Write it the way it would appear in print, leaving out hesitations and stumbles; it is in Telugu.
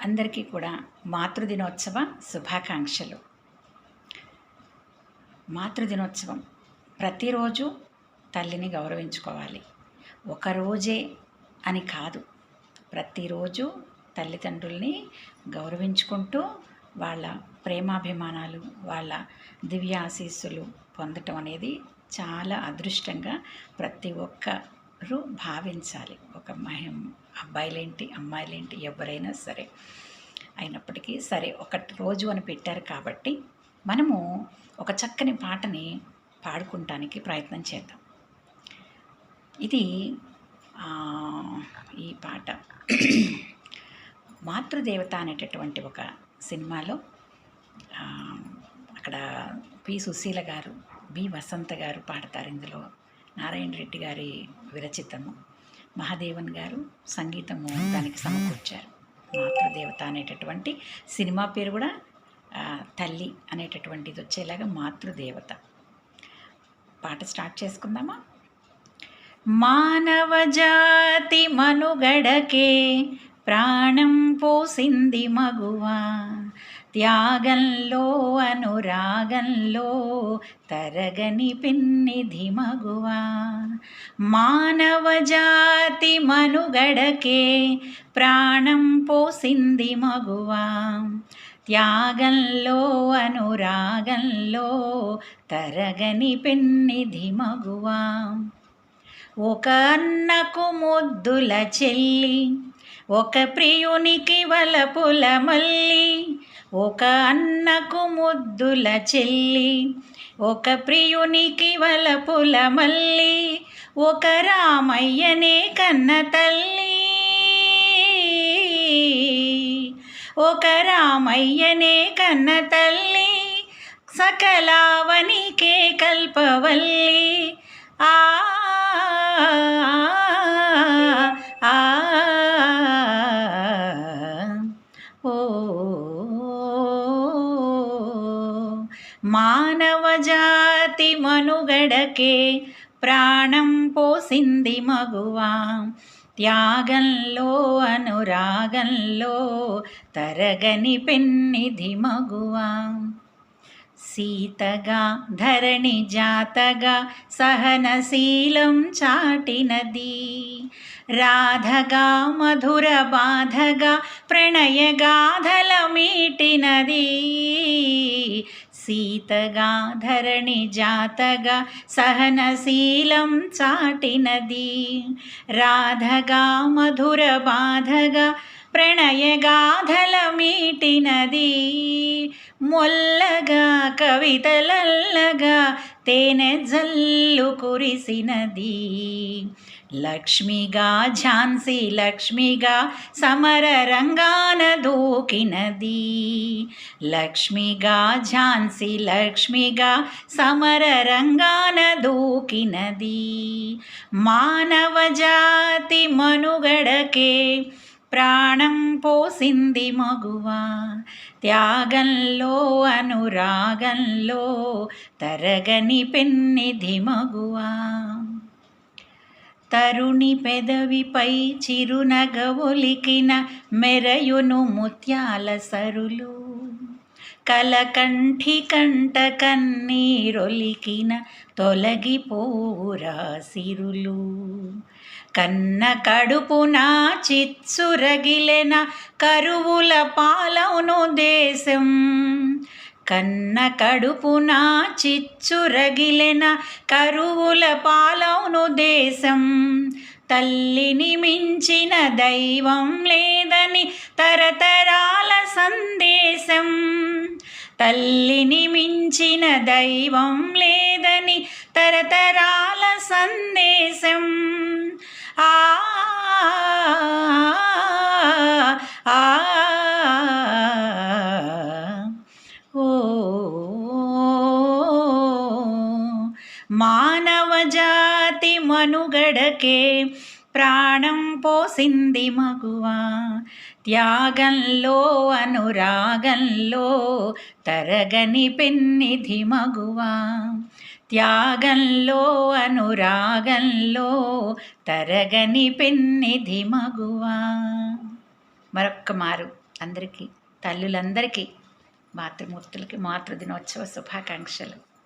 అందరికీ కూడా మాతృదినోత్సవ శుభాకాంక్షలు. మాతృదినోత్సవం ప్రతిరోజు తల్లిని గౌరవించుకోవాలి. ఒకరోజే అని కాదు, ప్రతిరోజు తల్లిదండ్రుల్ని గౌరవించుకుంటూ వాళ్ళ ప్రేమాభిమానాలు, వాళ్ళ దివ్య ఆశీస్సులు పొందటం అనేది చాలా అదృష్టంగా ప్రతి ఒక్కరూ భావించాలి. ఒక అబ్బాయిలేంటి అమ్మాయిలేంటి ఎవరైనా సరే. అయినప్పటికీ సరే, ఒకటి రోజు అని పెట్టారు కాబట్టి మనము ఒక చక్కని పాటని పాడుకుంటానికి ప్రయత్నం చేద్దాం. ఇది ఈ పాట మాతృదేవత అనేటటువంటి ఒక సినిమాలో అక్కడ పి సుశీల గారు, బి వసంత గారు పాడతారు. ఇందులో నారాయణ రెడ్డి గారి విరచితము, మహాదేవన్ గారు సంగీతము దానికి సమకూర్చారు. మాతృదేవత అనేటటువంటి సినిమా పేరు కూడా తల్లి అనేటటువంటిది వచ్చేలాగా మాతృదేవత. పాట స్టార్ట్ చేసుకుందామా? మానవ జాతి మనుగడకే ప్రాణం పోసింది మగువా, త్యాగంలో అనురాగంలో తరగని పెన్నిధి మగువా. మానవ జాతి మనుగడకే ప్రాణం పోసింది మగువా, త్యాగంలో అనురాగంలో తరగని పెన్నిధి మగువా. ఒక అన్నకు ముద్దుల చెల్లి, ఒక ప్రియునికి వలపుల మల్లి. ఒక అన్నకు ముద్దుల చెల్లి, ఒక ప్రియునికి వలపుల మల్లి. ఒక రామయ్యనే కన్న తల్లి, ఒక రామయ్యనే కన్న తల్లి. సకలావనికే కల్పవల్లి. ఆ మానవ జాతి మనుగడకే ప్రాణం పోసింది మగువా, త్యాగంలో అనురాగంలో తరగని పెన్నిధి మగువా. సీతగా ధరణి జాతగా సహనశీలం చాటినది, రాధగా మధుర బాధగా ప్రణయగాధల మీటినది. సీతగా ధరణి జాతగా సహనశీలం చాటినది, రాధగా మధుర బాధగా ప్రణయగాధల మీటినది. మొల్లగా కవితలల్లగా తేనె జల్లు కురిసినది, లక్ష్మిగా ఝాన్సీ లక్ష్మిగా సమర రంగాన దూకినది. లక్ష్మిగా ఝాన్సీ లక్ష్మిగా సమర రంగాన దూకినది. మానవ జాతి మనుగడకే ప్రాణం పోసింది మగువా, త్యాగంలో అనురాగంలో తరగని పెన్నిధి మగువా. తరుణి పెదవిపై చిరునగవొలికిన మెరయును ముత్యాల సరులు, కలకంఠి కంట కన్నీరొలికిన తొలగిపోరా సిరులు. కన్న కడుపున చిచ్చురగిలెన కరువుల పాలవును దేశం, కన్న కడుపున చిచ్చురగిలెన కరువుల పాలవును దేశం. తల్లిని మించిన దైవం లేదని తరతరాల సందేశం, తల్లిని మించిన దైవం లేదని తరతరాల సందేశం. ఆ ఆ మానవ జాతి మనుగడకే ప్రాణం పోసింది మగువా, త్యాగంలో అనురాగంలో తరగని పెన్నిధి మగువా. త్యాగంలో అనురాగంలో తరగని పెన్నిధి మగువా. మరొక్క మారు అందరికీ, తల్లులందరికీ, మాతృమూర్తులకి మాతృదినోత్సవ శుభాకాంక్షలు.